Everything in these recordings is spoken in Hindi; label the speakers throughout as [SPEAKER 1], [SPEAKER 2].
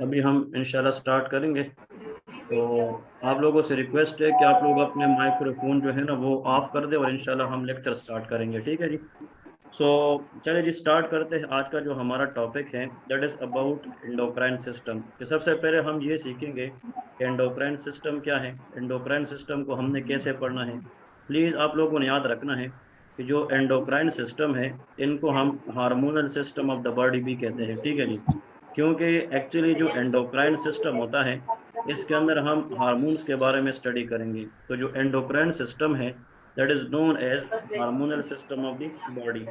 [SPEAKER 1] अभी हम इंशाल्लाह स्टार्ट करेंगे। तो आप लोगों से रिक्वेस्ट है कि आप लोग अपने माइक्रोफोन जो है ना वो ऑफ कर दे और इंशाल्लाह हम लेक्चर स्टार्ट करेंगे, ठीक है जी। सो चलिए जी स्टार्ट करते हैं। आज का जो हमारा टॉपिक है that is about endocrine system. कि सबसे पहले हम ये सीखेंगे कि एंडोक्राइन सिस्टम क्या है, एंडोक्राइन सिस्टम को हमने कैसे पढ़ना है। प्लीज़ आप लोगों ने याद रखना है कि जो एंडोक्राइन सिस्टम है इनको हम hormonal system of the body भी कहते हैं, ठीक है जी। क्योंकि एक्चुअली जो एंडोक्राइन सिस्टम होता है इसके अंदर हम हार्मोन्स के बारे में स्टडी करेंगे। तो जो एंडोक्राइन सिस्टम है that is known as hormonal system of the body.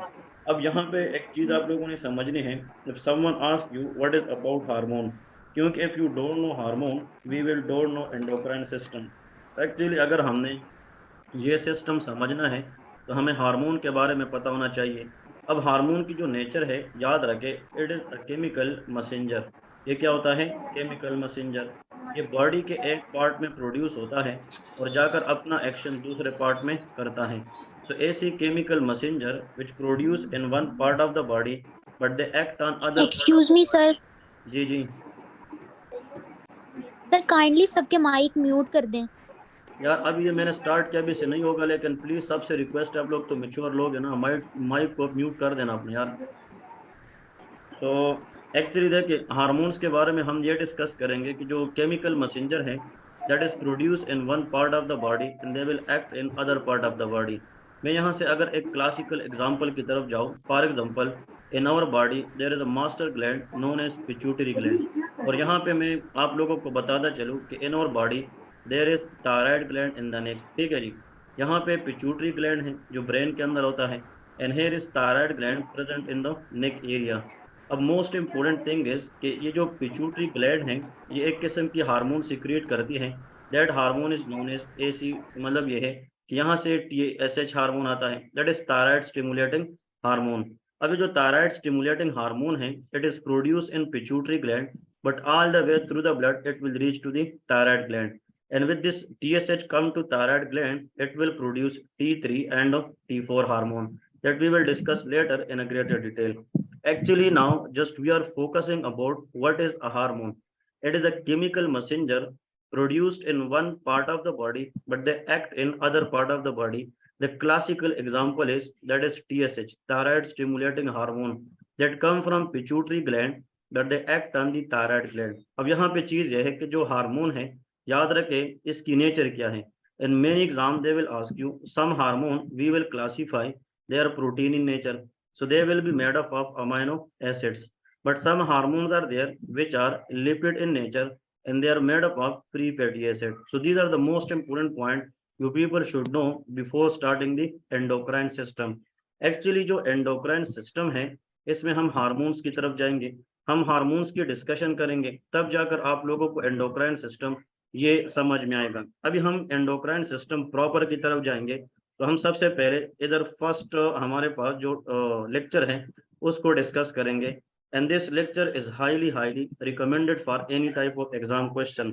[SPEAKER 1] अब यहाँ पे एक चीज आप लोगों ने समझनी है। If someone ask you what is about hormone, क्योंकि if you don't know hormone we will don't know endocrine system. Actually अगर हमने ये सिस्टम समझना है तो हमें हार्मोन के बारे में पता होना चाहिए। अब हार्मोन की जो नेचर है याद रखे, it is a chemical messenger. ये क्या होता है? Chemical messenger. ये बॉडी के एक पार्ट में प्रोड्यूस होता है और जाकर अपना एक्शन दूसरे पार्ट में करता है। सो ऐसी chemical messenger which produce in one part of the body but they act on other part of
[SPEAKER 2] excuse
[SPEAKER 1] the
[SPEAKER 2] me
[SPEAKER 1] body.
[SPEAKER 2] Sir.
[SPEAKER 1] जी जी।
[SPEAKER 2] सर काइंडली सबके माइक म्यूट कर दें।
[SPEAKER 1] यार अब ये मैंने स्टार्ट किया, अभी से नहीं होगा, लेकिन प्लीज सबसे रिक्वेस्ट है, आप लोग तो मेच्योर लोग है ना, माइक माइक को म्यूट कर देना अपने यार। तो एक्चुअली देखिए हार्मोन्स के बारे में हम ये डिस्कस करेंगे कि जो केमिकल मैसेंजर है that is produce in one part of the body and they will act in other part of the body. मैं यहाँ से अगर एक क्लासिकल एग्जांपल की तरफ जाऊँ, for example in our body there is a master gland known as pituitary gland. और यहाँ पे मैं आप लोगों को बताता चलूँ कि in our body there is thyroid gland in the neck, ठीक है जी। यहाँ पे पिट्यूटरी ग्लैंड है जो ब्रेन के अंदर होता है, and here is thyroid gland present in the neck area. अब मोस्ट इम्पोर्टेंट थिंग इज कि ये जो पिट्यूटरी ग्लैंड है ये एक किस्म की हार्मोन सिक्रिएट करती है। That hormone is known as AC. मतलब ये है कि यहाँ से टी एस एच हार्मोन आता है that is thyroid stimulating hormone. अभी जो थायराइड स्टिमुलेटिंग हार्मोन है it is produce in pituitary gland but all the way through the blood it will reach to the thyroid gland, and with this TSH come to thyroid gland it will produce T3 and T4 hormone that we will discuss later in a greater detail. Actually now just we are focusing about what is a hormone. It is a chemical messenger produced in one part of the body but they act in other part of the body. The classical example is that is TSH, thyroid stimulating hormone, that come from pituitary gland but they act on the thyroid gland. अब यहाँ पे चीज यह है कि जो हार्मोन है याद रखे इसकी नेचर क्या है। In many exam they will ask you some hormone we will classify they are protein in nature, so they will be made up of amino acids, but some hormones are there which are lipid in nature and they are made up of free fatty acid. So these are the most important point you people should know before starting the endocrine system. Actually जो endocrine system है इसमें हम हार्मोन्स की तरफ जाएंगे, हम हार्मोन्स की डिस्कशन करेंगे, तब जाकर आप लोगों को एंडोक्राइन सिस्टम ये समझ में आएगा। अभी हम एंडोक्राइन सिस्टम प्रॉपर की तरफ जाएंगे तो हम सबसे पहले इधर फर्स्ट हमारे पास जो लेक्चर है उसको डिस्कस करेंगे। And this lecture is highly highly recommended for any type of exam question.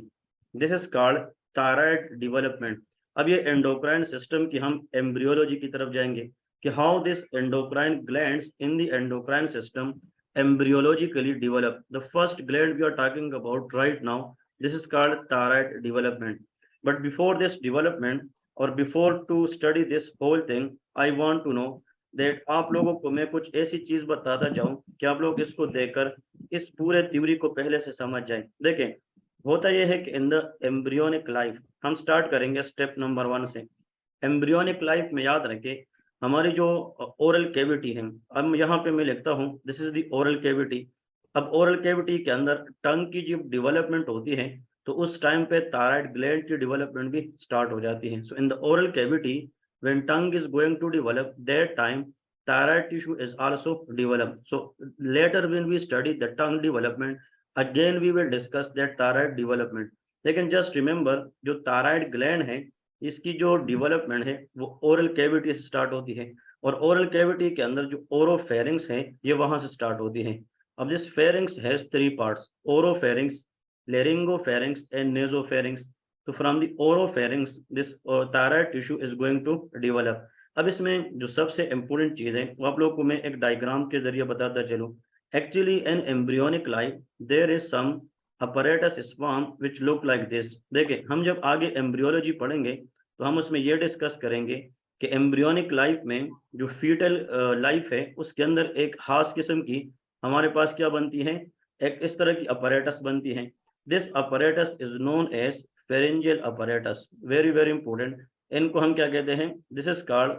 [SPEAKER 1] This is called thyroid development. अब ये एंडोक्राइन सिस्टम की हम एम्ब्रियोलॉजी की तरफ जाएंगे कि how this endocrine glands in the endocrine system embryologically develop. The first gland we are talking about right now, this is called thyroid development. But before this development or before to study this whole thing, I want to know that आप लोगों को मैं कुछ ऐसी चीज बताता जाऊं कि आप लोग इसको देखकर इस पूरे थ्योरी को पहले से समझ जाएं। देखें होता यह है कि इन द एम्ब्रियोनिक लाइफ हम स्टार्ट करेंगे स्टेप नंबर 1 से। एम्ब्रियोनिक लाइफ में याद रखें हमारी जो ओरल कैविटी है, अब यहाँ पे मैं लिखता हूँ this is the oral cavity. अब ओरल कैविटी के अंदर टंग की जब डेवलपमेंट होती है तो उस टाइम पे थायराइड ग्लैंड की डेवलपमेंट भी स्टार्ट हो जाती है। So in the oral cavity when tongue is going to develop that time thyroid tissue is also developed. So later when we study the tongue development again we will discuss that thyroid development. लेकिन जस्ट रिमेंबर जो थायराइड ग्लैंड है इसकी जो डेवलपमेंट है वो ओरल कैविटी से स्टार्ट होती है और ओरल कैविटी के अंदर जो ओरोफेरिंग्स है ये वहां से स्टार्ट होती है। अब this pharynx has 3 parts, oropharynx, laryngopharynx and nasopharynx. तो from the oropharynx this thyroid tissue is going to develop. अब इसमें जो सबसे इम्पोर्टेंट चीज है वो आप लोग को मैं एक डायग्राम के जरिए बताता चलूं। Actually an embryonic life there is some apparatus swarm which look like this। देखिए हम जब आगे एम्ब्रियोलॉजी पढ़ेंगे तो हम उसमें ये डिस्कस करेंगे कि एम्ब्रियोनिक लाइफ में जो फीटल लाइफ है उसके अंदर एक खास किस्म की हमारे पास क्या बनती है, एक इस तरह की अपरेटस बनती है। This apparatus is known as pharyngeal apparatus, very very important. इनको हम क्या कहते हैं, this is called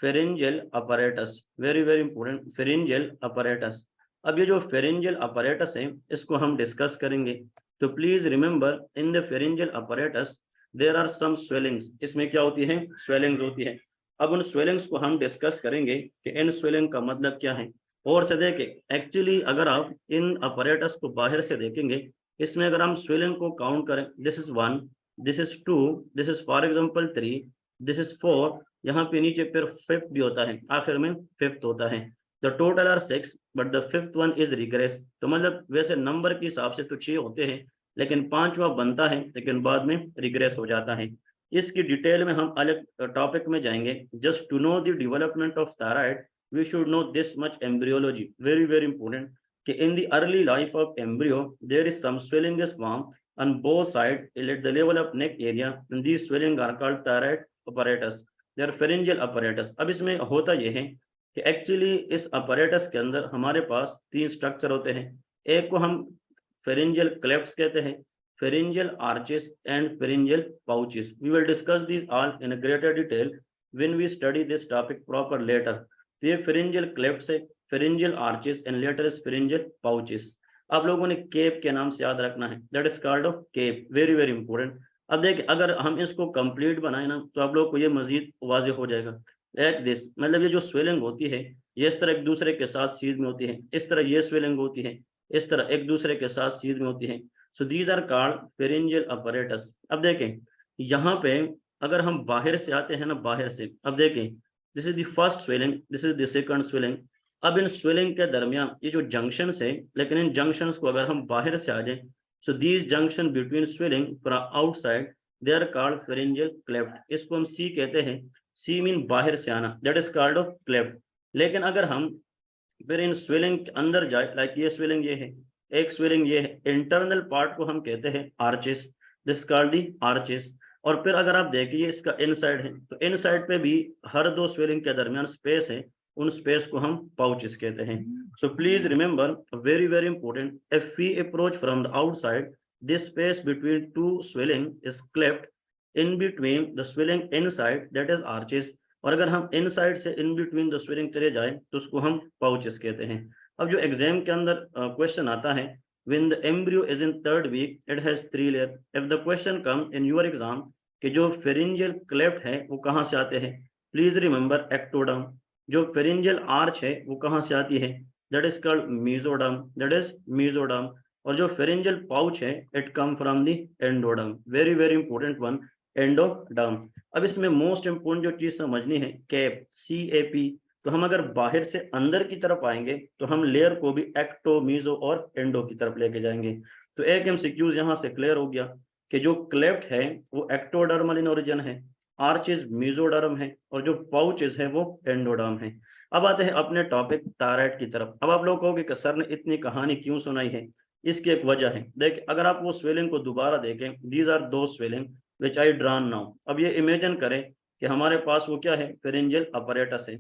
[SPEAKER 1] pharyngeal apparatus, very very important, pharyngeal apparatus. अब ये जो फेरेंजियल अपरेटस है इसको हम डिस्कस करेंगे। तो please remember in the pharyngeal apparatus there are some swellings, इसमें क्या होती है, स्वेलिंग्स होती है। अब उन स्वेलिंग्स को हम डिस्कस करेंगे कि इन स्वेलिंग का मतलब क्या है। और से देखें एक्चुअली अगर आप इन अपरेटस को बाहर से देखेंगे, इसमें अगर हम स्वेलिंग को काउंट करें, this is 1, this is 2, this is for example 3, this is 4, यहाँ पे नीचे फिर 5th भी होता है, आखिर में 5th होता है। The total are 6 but the 5th one is regress. तो मतलब वैसे नंबर के हिसाब से तो 6 होते हैं, लेकिन 5वां बनता है लेकिन बाद में रिग्रेस हो जाता है। इसकी डिटेल में हम अलग टॉपिक में जाएंगे। Just to know the development of thyroid we should know this much embryology, very very important, कि in the early life of embryo there is some swelling is formed on both sides at the level of neck area, and these swelling are called thyroid apparatus, they are pharyngeal apparatus। अब इसमें होता यह है कि एक्चुअली इस अपरेटस के अंदर हमारे पास 3 स्ट्रक्चर होते हैं। एक को हम फेरेंजियल क्लेफ्ट्स कहते हैं, pharyngeal arches and pharyngeal pouches. We will discuss this all in greater detail when we study this topic proper later. तो ये फेरेंजियल क्लेफ्ट्स है, pharyngeal arches and later is pharyngeal pouches. आप लोगों ने केप के नाम से याद रखना है, that is called of cape, very very important. अब देखिए अगर हम इसको कंप्लीट बनाए ना तो आप लोग को ये मजीद वाज़ेह हो जाएगा। लाइक दिस, मतलब ये जो स्वेलिंग होती है ये इस तरह एक दूसरे के साथ सीध में होती है, इस तरह ये स्वेलिंग होती है, इस तरह एक दूसरे के साथ सीध में होती है। So these are called pharyngeal apparatus. अब देखें यहाँ पे अगर हम बाहर से आते हैं ना, बाहर से, अब देखें this is the first swelling, this is the second swelling. अब इन स्वेलिंग के दरमियान ये जो जंक्शंस है, लेकिन इन जंक्शंस को अगर हम बाहर से आ जाए, so these junction between swelling from outside they are called pharyngeal cleft. इसको हम सी कहते हैं, सी मीन बाहर से आना, that is called of cleft. लेकिन अगर हम फिर इन स्वेलिंग के अंदर जाए, लाइक ये स्वेलिंग ये है, एक स्वेलिंग ये है, इंटरनल पार्ट को हम कहते हैं arches, this called the arches. और फिर अगर आप देखिए इसका इनसाइड है, तो इनसाइड पे भी हर 2 स्वेलिंग के दरमियान स्पेस है, उन स्पेस को हम पाउचेस कहते हैं। So please remember very very important, if we approach from the outside this space between 2 swelling is cleft in between the swelling inside, that is arches. और अगर हम इनसाइड से इन बिटवीन द स्वेलिंग चले जाए तो उसको हम पाउचेस कहते हैं। अब जो एग्जाम के अंदर क्वेश्चन आता है, when the embryo is in 3rd week it has 3 layer, if the question come in your exam कि जो फेरेंजियल क्लेफ्ट है वो कहाँ से आते हैं, प्लीज रिमेंबर एक्टोडर्म। जो फेरेंजियल आर्च है वो कहाँ से आती है, that is called mesoderm, that is mesoderm. और जो फेरेंजियल पाउच है it come from the endoderm, very very important one, endoderm. अब इसमें मोस्ट इंपोर्टेंट जो चीज समझनी है, कैप, CAP। तो हम अगर बाहर से अंदर की तरफ आएंगे तो हम लेयर को भी एक्टो, मीजो और एंडो की तरफ लेके जाएंगे। तो एक MCQs यहाँ से क्लियर हो गया कि जो क्लेफ्ट है वो एक्टोडर्मल इन ओरिजिन है, आर्चेज मेसोडर्म है, और जो पाउचेज है वो एंडोडर्म है। अब आते हैं अपने टॉपिक थायराइड की तरफ। अब आप लोग कहोगे कि सर ने इतनी कहानी क्यों सुनाई है, इसकी एक वजह है। देख अगर आप वो स्वेलिंग को दोबारा देखें, दीज आर दो स्वेलिंग विच आई ड्रॉन नाउ। अब ये इमेजिन करें कि हमारे पास वो क्या है, फेरेंजियल अपरेटस है।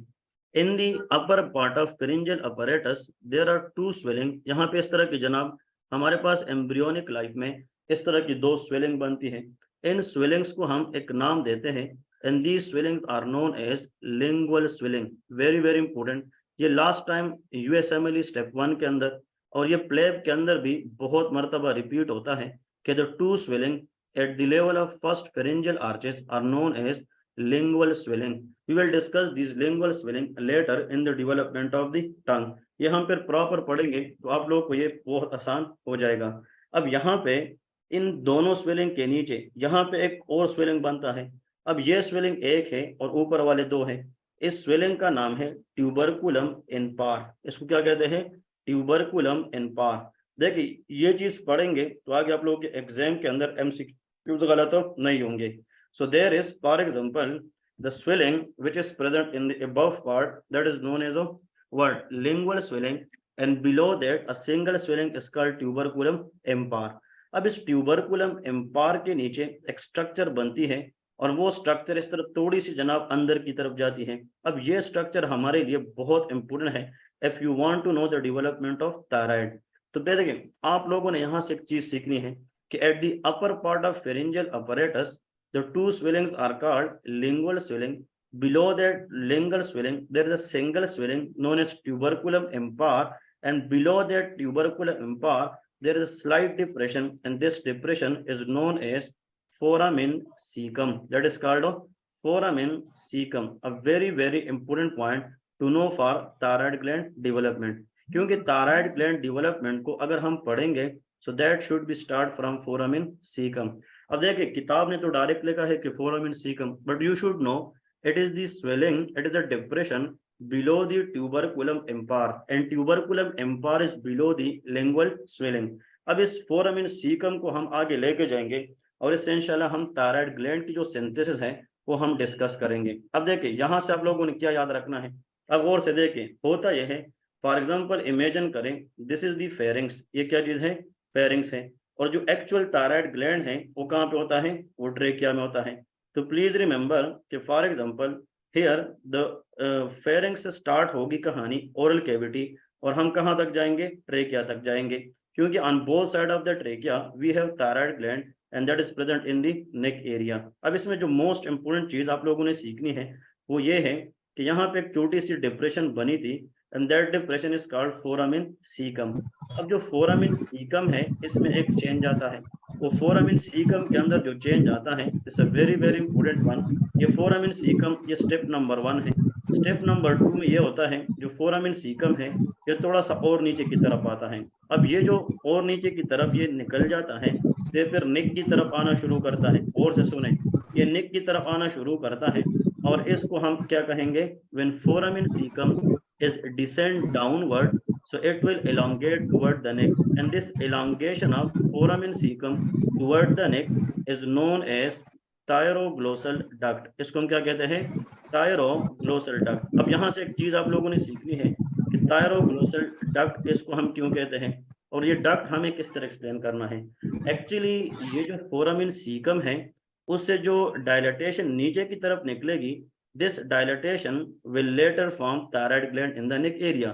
[SPEAKER 1] In the upper part of pharyngeal apparatus there are 2 swelling. यहाँ पे इस तरह की जनाब हमारे पास एम्ब्रियोनिक लाइफ में इस तरह की 2 स्वेलिंग बनती है। इन स्वेलिंग्स को हम एक नाम देते हैं, and these swellings are known as lingual swelling, very very important. ये लास्ट टाइम USMLE स्टेप 1 के अंदर और ये प्लेब के अंदर भी बहुत मरतबा रिपीट होता है कि the 2 swelling at the level of first pharyngeal arches are known as lingual swelling। We will discuss these lingual swelling later in the development of the tongue। ये हम फिर प्रॉपर पढ़ेंगे तो आप लोगों को ये बहुत आसान हो जाएगा। अब यहाँ पे इन दोनों स्वेलिंग के नीचे यहाँ पे एक और स्वेलिंग बनता है। अब ये स्वेलिंग एक है और ऊपर वाले 2 हैं। इस स्वेलिंग का नाम है ट्यूबरकुलम इन पार। इसको क्या कहते हैं, ट्यूबरकुलम इन पार। देखिए ये चीज पढ़ेंगे तो आगे आप लोगों के एग्जाम के अंदर MCQs गलत तो नहीं होंगे। So there is, for example, the swelling which is present in the above part, that is known as a what, lingual swelling, and below that a single swelling is called tuberculum impar। अब इस ट्यूबरकुलम एम्पायर के नीचे एक स्ट्रक्चर बनती है और वो स्ट्रक्चर इस तरफ थोड़ी सी जनाब अंदर की तरफ जाती है। अब ये स्ट्रक्चर हमारे लिए बहुत इंपॉर्टेंट है if you want to know the development of thyroid. तो देखिए आप लोगों ने यहाँ से एक चीज सीखनी है कि at the upper part of pharyngeal apparatus the two swellings are called lingual swelling. Below that lingual swelling there is a single swelling known as tuberculum empire, and below that tuberculum empire there is a slight depression, and this depression is known as foramen cecum. That is called a foramen cecum. A very important point to know for thyroid gland development, क्योंकि thyroid gland development को अगर हम पढ़ेंगे so that should be start from foramen cecum. अब देखिए किताब ने तो डायरेक्ट लिखा है कि foramen cecum, but you should know it is the swelling, it is the depression below the tuberculum empire, and tuberculum empire is below the lingual swelling. अब इस foramen cecum को हम आगे लेके जाएंगे और इससे इंशाल्लाह हम थायराइड ग्लैंड की जो सिंथेसिस है वो हम डिस्कस करेंगे। अब देखिए यहाँ से आप लोगों ने क्या याद रखना है, अब गौर से देखिए होता यह है, फॉर एग्जाम्पल इमेजिन करें दिस इज दी फेरिंग्स, ये क्या चीज है, फेरिंग्स है, और जो एक्चुअल थायराइड ग्लैंड है वो कहाँ पे होता है, वो ट्रेकिया में होता है। तो प्लीज रिमेंबर कि for example here the pharynx start होगी कहानी ओरल कैविटी, और हम कहाँ तक जाएंगे, ट्रेकिया तक जाएंगे, क्योंकि on both side of the trachea we have thyroid gland and that is present in the neck area. अब इसमें जो मोस्ट इंपोर्टेंट चीज आप लोगों ने सीखनी है वो ये है कि यहाँ पे एक छोटी सी डिप्रेशन बनी थी and that depression is called foramen cecum. अब जो foramen cecum है इसमें एक चेंज आता है, वो foramen cecum के अंदर जो चेंज आता है it's a very important one. ये foramen cecum ये स्टेप नंबर 1 है। स्टेप नंबर 2 में ये होता है जो foramen cecum है ये थोड़ा सा और नीचे की तरफ आता है। अब ये जो और नीचे की तरफ ये निकल जाता है ये फिर नेक की तरफ आना शुरू करता है, और से सुने, ये नेक की तरफ आना शुरू करता है और इसको हम क्या कहेंगे, when foramen cecum is descend downward, so it will elongate toward the neck, and this elongation of foramen cecum toward the neck is known as thyroglossal duct. इसको हम क्या कहते हैं, thyroglossal duct. अब यहाँ से एक चीज आप लोगों ने सीखनी है कि thyroglossal duct इसको हम क्यों कहते हैं और ये डक्ट हमें किस तरह एक्सप्लेन करना है। एक्चुअली ये जो फोरामिन सीकम है उससे जो डायलेटेशन नीचे की तरफ निकलेगी, this dilatation will later form thyroid gland in the neck area.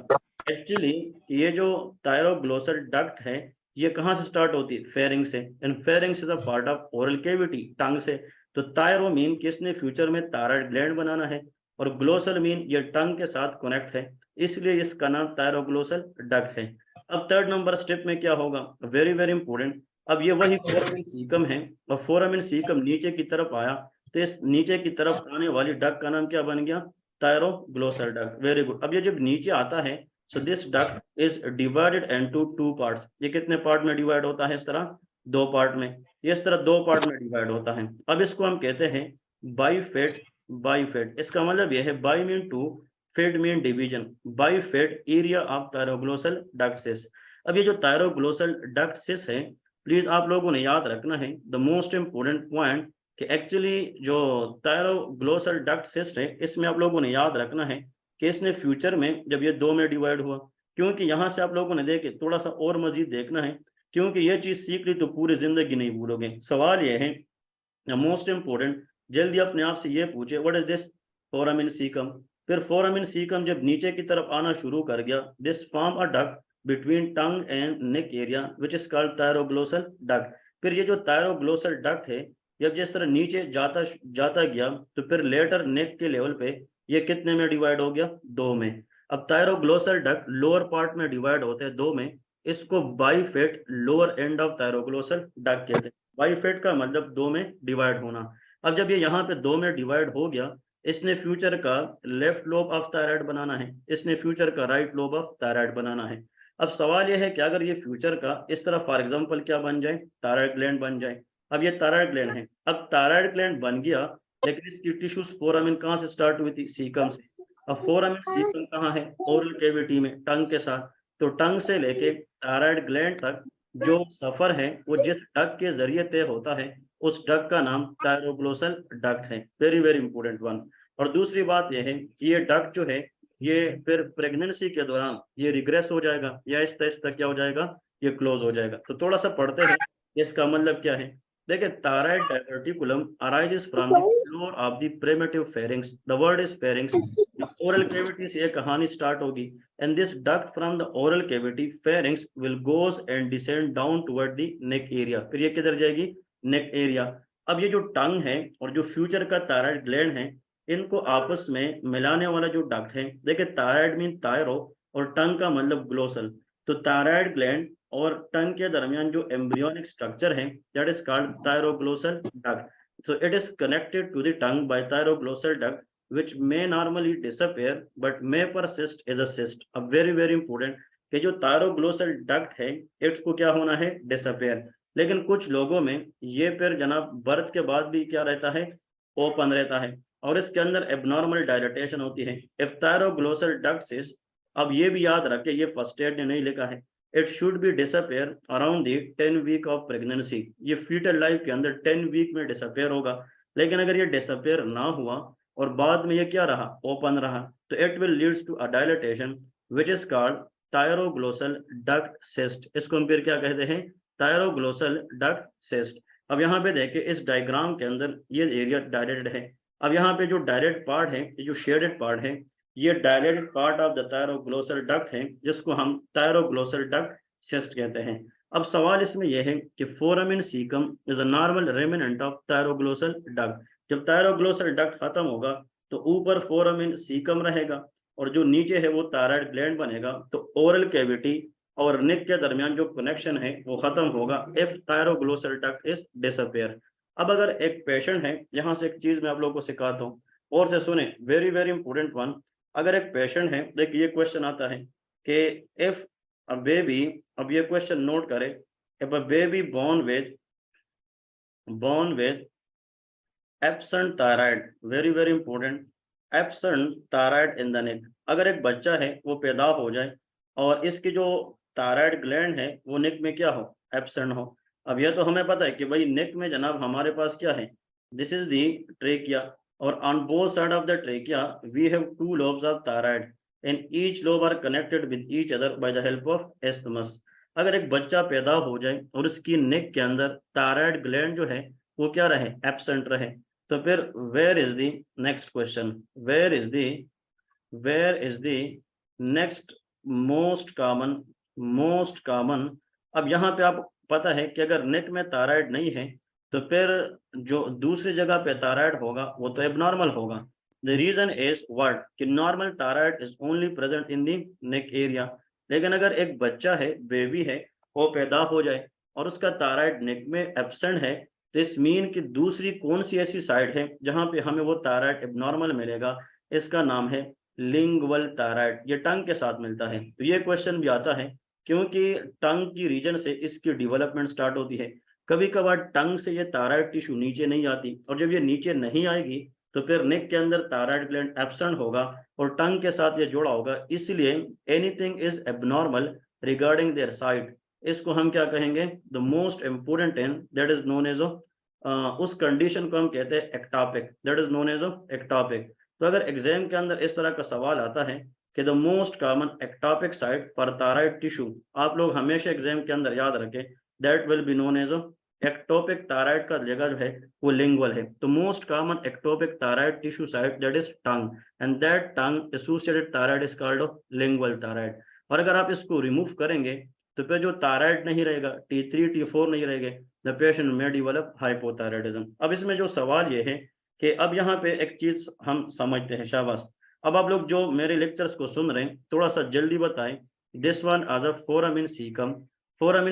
[SPEAKER 1] Actually ये जो थायरोग्लोसल डक्ट है ये कहाँ से स्टार्ट होती है, फेरिंग से, and pharynx is a part of oral cavity, tongue से। तो थायरो मीन किसने फ्यूचर में थायराइड ग्लैंड बनाना है, और ग्लोसल मीन ये टंग के साथ कनेक्ट है, इसलिए इसका नाम थायरोग्लोसल डक्ट है। अब थर्ड नंबर स्टेप में क्या होगा, वेरी इंपॉर्टेंट। अब ये वही फोरामिन सीकम है और फोरामिन सीकम नीचे की तरफ आया तो इस नीचे की तरफ आने वाली डक्ट का नाम क्या बन गया, थायरोग्लोसल डक्ट। Very good. अब ये जब नीचे आता है so this duct is divided into 2 parts. ये कितने पार्ट में डिवाइड होता है, इस तरह 2 पार्ट में, ये इस तरह 2 पार्ट में डिवाइड होता है। अब इसको हम कहते हैं बाइफेट। बाइफेट इसका मतलब यह है, bi mean 2, fid mean division, bifid area of thyroglossal duct cyst. अब ये जो थायरोग्लोसल डक्ट सिस है प्लीज आप लोगों ने याद रखना है द मोस्ट इंपोर्टेंट पॉइंट कि एक्चुअली जो थायरोग्लोसल डक्ट सिस्ट है इसमें आप लोगों ने याद रखना है कि इसने फ्यूचर में जब ये 2 में डिवाइड हुआ, क्योंकि यहाँ से आप लोगों ने देखे थोड़ा सा और मजीद देखना है, क्योंकि ये चीज सीख ली तो पूरी जिंदगी नहीं भूलोगे। सवाल ये है मोस्ट इंपोर्टेंट, जल्दी अपने आप से ये पूछे what is this, foramen caecum. फिर फोरामिन सीकम जब नीचे की तरफ आना शुरू कर गया, this form a duct between tongue and neck area which is called thyroglossal duct. फिर ये जो थायरोग्लोसल डक्ट है जब जिस तरह नीचे जाता गया तो फिर लेटर नेक के लेवल पे ये कितने में डिवाइड हो गया, 2 में। अब थायरोग्लोसल डक्ट लोअर पार्ट में डिवाइड होते हैं 2 में, इसको bifid lower end of thyroglossal duct कहते हैं। बाइफेट का मतलब 2 में डिवाइड होना। अब जब ये यहाँ पे 2 में डिवाइड हो गया, इसने फ्यूचर का लेफ्ट लोब ऑफ थायराइड बनाना है, इसने फ्यूचर का राइट लोब ऑफ थायराइड बनाना है। अब सवाल यह है कि अगर ये फ्यूचर का इस तरह फॉर एग्जांपल क्या बन जाए, थायराइड ग्लैंड बन जाए। अब ये थायराइड ग्लैंड है, अब थायराइड ग्लैंड बन गया लेकिन इसकी टिश्यूज फोरामिन कहाँ से स्टार्ट हुई थी, सीकम से। अब फोरामिन सीकम कहाँ है, ओरल कैविटी में, टंग के साथ। तो टंग से लेके थायराइड ग्लैंड तक जो सफर है वो जिस डक्ट के जरिए तय होता है उस डक्ट का नाम थायरोग्लोसल डक्ट है। Very important one. और दूसरी बात यह है कि ये डक्ट जो है ये फिर प्रेगनेंसी के दौरान ये रिग्रेस हो जाएगा या आहिस्ता आहिस्ता क्या हो जाएगा, ये क्लोज हो जाएगा। तो थोड़ा सा पढ़ते हैं इसका मतलब क्या है? देखिए, thyroid diverticulum arises from the floor of the primitive pharynx. The word is pharynx. Oral cavity से ये कहानी स्टार्ट होगी, and this duct from the oral cavity pharynx will goes and descend down toward the neck area. फिर ये किधर जाएगी? नेक एरिया। अब ये जो टंग है और जो फ्यूचर का थायराइड ग्लैंड है, इनको आपस में मिलाने वाला जो डक्ट है, देखिए थायराइड मीन थायरो और टंग का मतलब ग्लोसल। तो थायराइड ग्लैंड और टंग के दरमियान जो एम्ब्रियोनिक स्ट्रक्चर है, that is called thyroglossal duct. So it is connected to the tongue by thyroglossal duct which may normally disappear but may persist as a cyst. अब very important कि जो थायरोग्लोसल डक्ट है, इसको क्या होना है? डिसअपेयर। लेकिन कुछ लोगों में ये फिर जनाब बर्थ के बाद भी क्या रहता है? ओपन रहता है, और इसके अंदर एबनॉर्मल डायलेटेशन होती है। इफ थायरोग्लोसल डक्ट इज, अब ये भी याद रखें, ये फर्स्ट एड ने नहीं लिखा है, it should be disappear around the 10 week of pregnancy. ये फीटल लाइफ के अंदर 10 वीक में डिसअपेयर होगा। लेकिन अगर ये डिसअपेयर ना हुआ और बाद में ये क्या रहा? ओपन रहा, तो it will leads to a dilatation which is called thyroglossal duct cyst. इसको हम फिर क्या कहते हैं? Thyroglossal duct cyst. अब यहाँ पे देखिए, इस डायग्राम के अंदर ये एरिया डायलेटेड है। अब यहाँ पे जो डायलेटेड पार्ट है, ये जो शेडेड पार्ट है, ये dilated part of the thyroglossal duct है, जिसको हम थायरोग्लोसल डक्ट सिस्ट कहते हैं। अब सवाल इसमें यह है कि foramen caecum is a normal remnant of thyroglossal duct. जब थायरोग्लोसल डक्ट खत्म होगा तो ऊपर फोरामिन सीकम रहेगा, और जो नीचे है वो थायराइड ग्लैंड बनेगा। तो ओरल कैविटी और नेक के दरमियान जो कनेक्शन है वो खत्म होगा if thyroglossal duct is disappear. अब अगर एक पेशेंट है, यहाँ से एक चीज मैं आप लोगों को सिखाता हूँ, और से सुने, वेरी इंपॉर्टेंट वन। अगर एक पेशेंट है, देखिए ये क्वेश्चन आता है कि इफ अ बेबी, अब ये क्वेश्चन नोट करें, if a baby born with absent thyroid, very important, absent thyroid in the नेक। अगर एक बच्चा है वो पैदा हो जाए और इसकी जो थायराइड ग्लैंड है वो नेक में क्या हो? एब्सेंट हो। अब यह तो हमें पता है कि भाई नेक में जनाब हमारे पास क्या है? दिस इज दी ट्रेकिया, और on both side of the trachea we have two lobes of thyroid and each lobe are connected with each other by the help of isthmus. अगर एक बच्चा पैदा हो जाए और उसकी नेक के अंदर थायराइड ग्लैंड जो है वो क्या रहे? एब्सेंट रहे, तो फिर where is the next question, where is the next most common. अब यहाँ पे आप पता है कि अगर नेक में थायराइड नहीं है तो फिर जो दूसरी जगह पे थायराइड होगा वो तो एबनॉर्मल होगा। The reason is what? कि normal thyroid is only present in the neck area. लेकिन अगर एक बच्चा है, बेबी है, वो पैदा हो जाए और उसका थायराइड नेक में एब्सेंट है, तो इस मीन की दूसरी कौन सी ऐसी साइड है जहां पे हमें वो थायराइड एबनॉर्मल मिलेगा? इसका नाम है लिंगुअल थायराइड। ये टंग के साथ मिलता है। तो ये क्वेश्चन भी आता है क्योंकि टंग की रीजन से इसकी डेवलपमेंट स्टार्ट होती है। कभी कभार टंग से ये थायराइड टिश्यू नीचे नहीं आती, और जब ये नीचे नहीं आएगी तो फिर नेक के अंदर थायराइड ग्लैंड एब्सेंट होगा और टंग के साथ ये जुड़ा होगा। इसलिए anything is abnormal regarding their side, इसको हम क्या कहेंगे? The most important and that is known as उस कंडीशन को हम कहते हैं ectopic, that is known as ectopic. तो अगर एग्जाम के अंदर इस तरह का सवाल आता है कि the most common ectopic site for thyroid tissue, आप लोग हमेशा एग्जाम के अंदर याद रखें, that will be known as ectopic thyroid का जगह जो है वो लिंगुअल है। तो most common ectopic thyroid tissue site that is tongue, and that tongue associated thyroid is called lingual thyroid. और अगर आप इसको रिमूव करेंगे तो फिर जो थायराइड नहीं रहेगा, T3 T4 नहीं रहेंगे, द पेशेंट में डेवलप हाइपोथायराइडिज्म। अब इसमें जो सवाल ये है कि अब यहाँ पे एक चीज हम समझते हैं, शाबाश। अब आप लोग जो मेरे लेक्चर्स को सुन रहे हैं थोड़ा सा जल्दी बताएं। This one as a foramen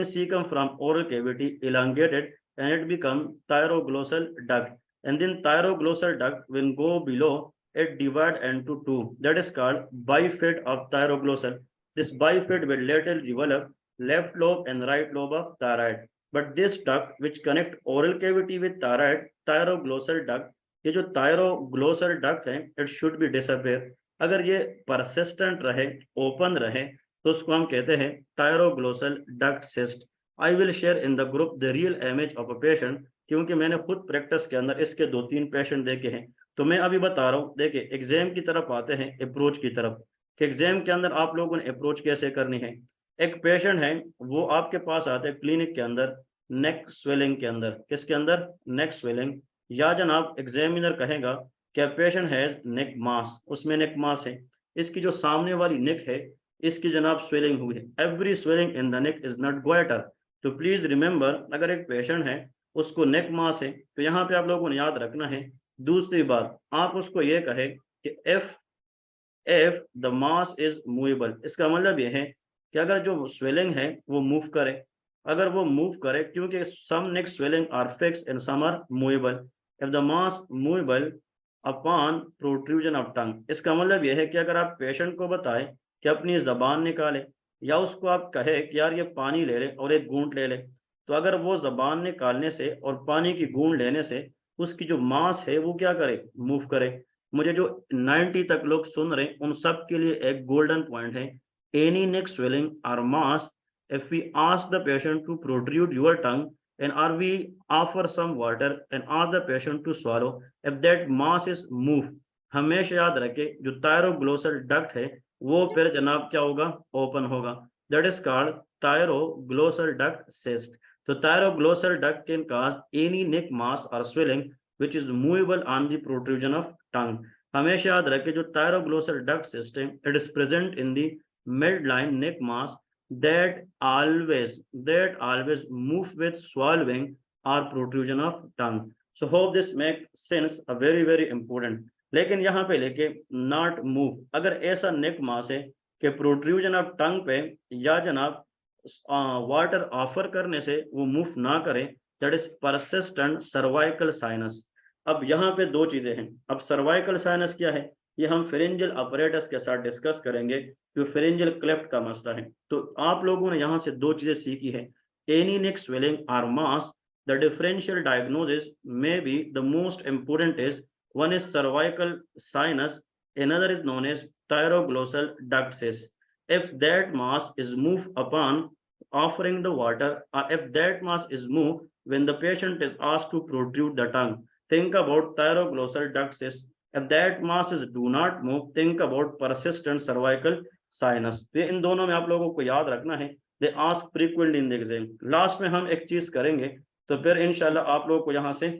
[SPEAKER 1] caecum from oral cavity elongated and it become thyroglossal duct, and then thyroglossal duct when go below it divide into two, that is called bifid of thyroglossal. This bifid will later develop left lobe and right lobe of thyroid, but this duct which connect oral cavity with thyroid, thyroglossal duct, ये जो थायरोग्लोसल डक्ट है इट शुड बी डिसअपेयर। अगर ये परसिस्टेंट रहे, ओपन रहे, तो उसको हम कहते हैं thyroglossal duct cyst. I will share in the group the real image of a patient, क्योंकि मैंने खुद प्रैक्टिस के अंदर इसके 2-3 पेशेंट देखे हैं। तो मैं अभी बता रहा हूँ, देखिए एग्जाम की तरफ आते हैं, अप्रोच की तरफ, कि एग्जाम के अंदर आप लोगों ने अप्रोच कैसे करनी है। एक पेशेंट है, वो आपके पास आते हैं क्लिनिक के अंदर, नेक स्वेलिंग के अंदर, किसके अंदर, नेक स्वेलिंग, या जनाब एग्जामिनर कहेगा कि पेशेंट हैज नेक मास, उसमें नेक मास है, इसकी जो सामने वाली नेक है इसकी जनाब स्वेलिंग हुई है, every swelling in the neck is not goitre. तो प्लीज रिमेंबर, अगर एक पेशेंट है उसको नेक मास है तो यहाँ पे आप लोगों ने याद रखना है। दूसरी बात, आप उसको ये कहे कि if the mass is movable, इसका मतलब ये है कि अगर जो स्वेलिंग है वो मूव करे, अगर वो मूव करे, क्योंकि some neck swelling are fix and some are movable, if the mass movable upon protrusion of tongue, इसका मतलब यह है कि अगर आप पेशेंट को बताएं कि अपनी जबान निकाले, या उसको आप कहे कि यार ये पानी ले ले और एक घूंट ले ले, तो अगर वो जबान निकालने से और पानी की घूंट लेने से उसकी जो मास है वो क्या करे, मूव करे। मुझे जो 90 तक लोग सुन रहे हैं उन सब के लिए एक गोल्डन पॉइंट है, एनी नेक स्वेलिंग और मास, if we ask the patient to protrude your tongue and are we offer some water and ask the patient to swallow, if that mass is move, हमेशा याद रखे जो थायरोग्लोसल डक्ट है वो फिर जनाब क्या होगा, ओपन होगा, that is called thyroglossal duct cyst. तो thyroglossal duct can cause any neck mass or swelling which is movable on the protrusion of tongue। हमेशा याद रखे जो thyroglossal duct system, it is present in the midline neck mass that always move with swallowing or protrusion of tongue। So hope this makes sense, a very important। लेकिन यहाँ पे लेके not move, अगर ऐसा नेक मास है कि प्रोट्रूजन ऑफ टंग पे या जनाब वाटर ऑफर करने से वो मूव ना करे, that is persistent cervical sinus. अब यहाँ पे दो चीजें हैं। अब सर्वाइकल साइनस क्या है, ये हम फेरेंजियल अपरेटस के साथ डिस्कस करेंगे, जो फेरेंजियल क्लेफ्ट का मसला है। तो आप लोगों ने यहाँ से दो चीजें सीखी है, एनी नेक स्वेलिंग और मास, द डिफरेंशियल डायग्नोसिस में be the most important is, one is cervical sinus, another is known as thyroglossal duct cyst। If that mass is moved upon offering the water, or if that mass is moved when the patient is asked to protrude the tongue, think about thyroglossal duct cyst। If that masses do not move, think about persistent cervical sinus। तो इन दोनों में आप लोगों को याद रखना है, they ask frequently in the exam. Last में हम एक चीज करेंगे तो फिर इंशाल्लाह आप लोगों को यहाँ से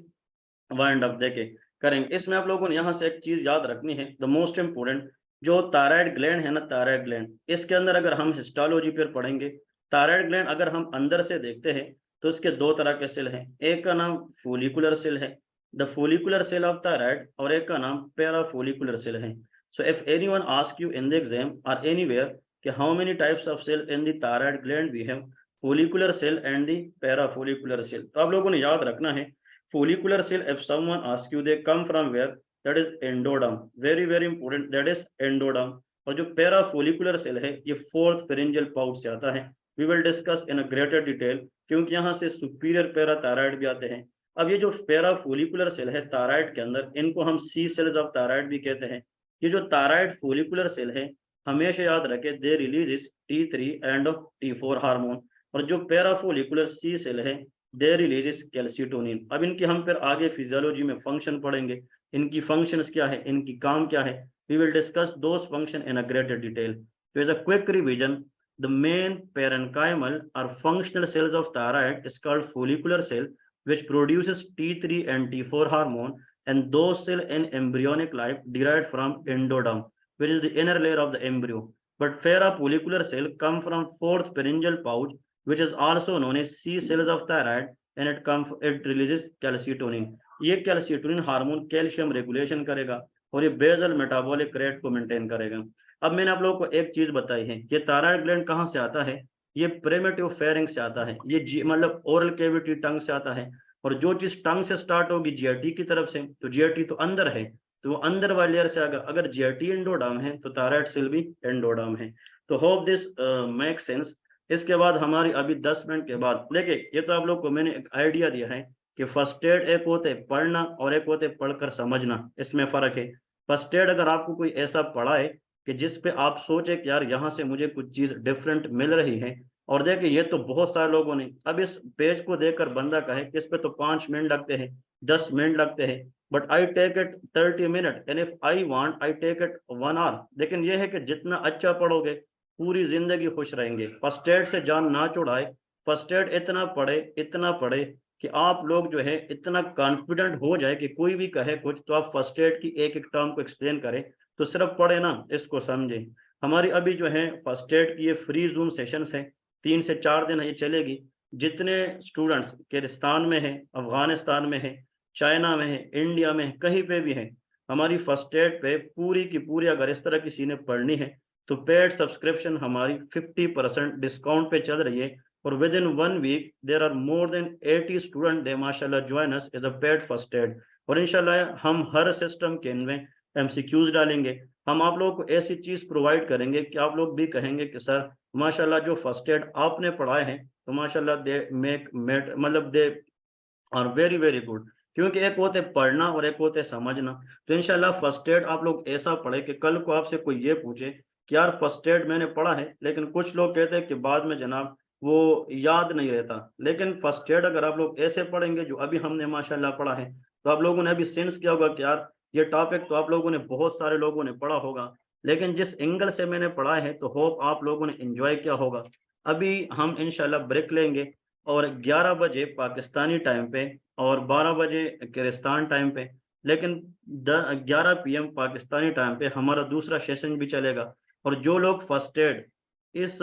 [SPEAKER 1] वाइंड अप देके करेंगे। इसमें आप लोगों ने यहाँ से एक चीज याद रखनी है, द मोस्ट इंपोर्टेंट, जो थायराइड ग्लैंड है ना, थायराइड ग्लैंड, इसके अंदर अगर हम हिस्टोलॉजी पर पढ़ेंगे, थायराइड ग्लैंड अगर हम अंदर से देखते हैं तो इसके दो तरह के सेल हैं, एक का नाम फोलिकुलर सेल है, the follicular cell of thyroid, और एक का नाम पैराफोलिकुलर सेल है। So if anyone ask you in the exam और एनीवेयर कि how many types of cell in the thyroid gland we have, follicular cell and the parafollicular cell, तो आप लोगों ने याद रखना है follicular cell, if someone asks you they come from where, that is endoderm, very important, that is endoderm। और जो पैराफोलिकुलर सेल है ये फोर्थ फेरेंजियल पाउच से आता है, we will discuss in a greater detail, क्योंकि यहाँ से सुपीरियर पैराथायराइड भी आते हैं। अब ये जो पैराफोलिकुलर सेल है थायराइड के अंदर, इनको हम सी सेल्स ऑफ थायराइड भी कहते हैं। ये जो थायराइड फोलिकुलर सेल है हमेशा याद रखे they release T3 and T4 hormone, और जो पैराफोलिकुलर सी सेल है दे रिलीज कैल्सिटोनिन। अब इनकी हम फिर आगे फिजियोलॉजी में फंक्शन पढ़ेंगे, इनकी फंक्शंस क्या है, इनकी काम क्या है, we will discuss those function in a greater detail. तो as a quick revision, the main parenchymal और functional cells of thyroid is called follicular cell which produces T3 and T4 hormone, and those cell in embryonic life derived from endoderm, which is the inner layer of the embryo, but parafollicular cell come from fourth pharyngeal pouch, which is also known as C cells of thyroid, and it releases calcitonin। ये कैल्सिटोनिन हार्मोन कैल्शियम रेगुलेशन करेगा और ये बेजल मेटाबॉलिक रेट को मेंटेन करेगा। अब मैंने आप लोगों को एक चीज बताई है, ये थायराइड ग्लैंड कहाँ से आता है, ये प्रिमिटिव फेरिंग से आता है, ये मतलब ओरल कैविटी टंग से आता है, और जो चीज टंग से स्टार्ट होगी जीआईटी की तरफ से, तो जीआईटी तो अंदर है, तो वो अंदर वाली लेयर से अगर जीआईटी एंडोडर्म है तो थायराइड सेल भी एंडोडर्म है। तो होप दिस मेक सेंस। इसके बाद हमारी अभी 10 मिनट के बाद देखिए, ये तो आप लोग को मैंने एक आइडिया दिया है कि फर्स्ट एड एक होते पढ़ना और एक होते पढ़कर समझना, इसमें फर्क है। फर्स्ट एड अगर आपको कोई ऐसा पढ़ा है कि जिस पे आप सोचे कि यार यहाँ से मुझे कुछ चीज डिफरेंट मिल रही है, और देखिए ये तो बहुत सारे लोगों ने, अब इस पेज को देखकर बंदा कहे कि इस पे तो 5 मिनट लगते हैं, 10 मिनट लगते हैं, but I take it 30 minute, and if I want I take it 1 hour. लेकिन ये है कि जितना अच्छा पढ़ोगे पूरी जिंदगी खुश रहेंगे। फर्स्ट एड से जान ना छुड़ाए, फर्स्ट एड इतना पढ़े कि आप लोग जो है इतना कॉन्फिडेंट हो जाए कि कोई भी कहे कुछ तो आप फर्स्ट एड की एक एक टर्म को एक्सप्लेन करें, तो सिर्फ पढ़े ना, इसको समझे। हमारी अभी जो है फर्स्ट एड की ये फ्री जूम सेशंस है, 3 से 4 दिन ये चलेगी। जितने स्टूडेंट्स किर्गिस्तान में है, अफगानिस्तान में है, चाइना में है, इंडिया में है, कहीं पे भी है, हमारी फर्स्ट एड पे पूरी की पूरी अगर इस तरह किसी ने पढ़नी है तो पेड सब्सक्रिप्शन हमारी 50% डिस्काउंट पे चल रही है। और within 1 week there are more than 80 student they माशाल्लाह join us as a paid first aid. और इंशाल्लाह हम हर सिस्टम के इनमें एमसीक्यूज डालेंगे, हम आप लोगों को ऐसी चीज प्रोवाइड करेंगे कि आप लोग भी कहेंगे कि सर माशाल्लाह जो फर्स्ट एड आपने पढ़ाए हैं तो माशाल्लाह दे मेक मेट मतलब दे और वेरी वेरी गुड। क्योंकि एक होते पढ़ना और एक होते समझना। तो इंशाल्लाह फर्स्ट एड आप लोग ऐसा पढ़े कि कल को आपसे कोई ये पूछे कि यार फर्स्ट एड मैंने पढ़ा है, लेकिन कुछ लोग कहते हैं कि बाद में जनाब वो याद नहीं रहता। लेकिन फर्स्ट एड अगर आप लोग ऐसे पढ़ेंगे जो अभी हमने माशाल्लाह पढ़ा है, तो आप लोगों ने अभी सेंस किया होगा कि यार ये टॉपिक तो आप लोगों ने बहुत सारे लोगों ने पढ़ा होगा, लेकिन जिस एंगल से मैंने पढ़ा है तो होप आप लोगों ने एंजॉय किया होगा। अभी हम इंशाल्लाह ब्रेक लेंगे और 11 बजे पाकिस्तानी टाइम पे और 12 बजे किर्गिस्तान टाइम पे, लेकिन 11 PM पाकिस्तानी टाइम पे हमारा दूसरा सेशन भी चलेगा। और जो लोग फर्स्ट एड इस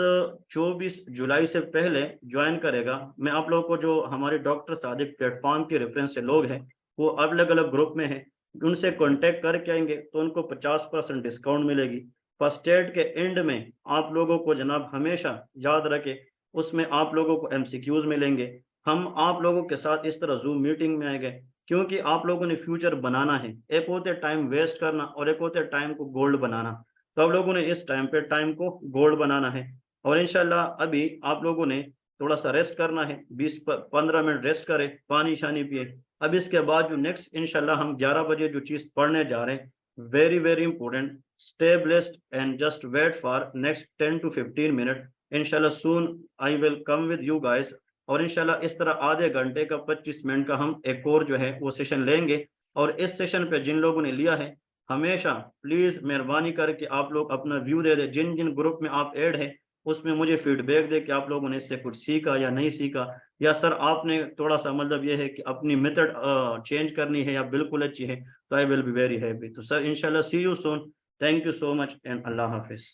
[SPEAKER 1] 24 जुलाई से पहले ज्वाइन करेगा, मैं आप लोगों को जो हमारे डॉक्टर सादिक प्लेटफॉर्म के रेफरेंस से लोग हैं वो अलग अलग ग्रुप में हैं, उनसे कांटेक्ट करके आएंगे तो उनको 50% डिस्काउंट मिलेगी। फर्स्ट एड के एंड में आप लोगों को जनाब हमेशा याद रखे उसमें आप लोगों को एमसीक्यूज मिलेंगे। हम आप लोगों के साथ इस तरह जूम मीटिंग में आएंगे क्योंकि आप लोगों ने फ्यूचर बनाना है। एक होते टाइम वेस्ट करना और एक होते टाइम को गोल्ड बनाना। तो आप लोगों ने इस टाइम पे टाइम को गोल्ड बनाना है। और इंशाल्लाह अभी आप लोगों ने थोड़ा सा रेस्ट करना है, 20-15 मिनट रेस्ट करें, पानी शानी पिए। अब इसके बाद जो नेक्स्ट इंशाल्लाह हम 11 बजे जो चीज़ पढ़ने जा रहे हैं, very very important, stay blessed and just wait for next 10 to 15 minute. इंशाल्लाह soon I will come with you guys. और इंशाल्लाह इस तरह आधे घंटे का 25 मिनट का हम एक और जो है वो सेशन लेंगे। और इस सेशन पे जिन लोगों ने लिया है हमेशा प्लीज मेहरबानी करके आप लोग अपना व्यू दे दें, जिन जिन ग्रुप में आप ऐड हैं उसमें मुझे फीडबैक दे कि आप लोगों ने इससे कुछ सीखा या नहीं सीखा, या सर आपने थोड़ा सा मतलब ये है कि अपनी मेथड चेंज करनी है या बिल्कुल अच्छी है, तो I will be very happy. तो सर इंशाल्लाह see you soon, thank you so much and अल्लाह हाफिज।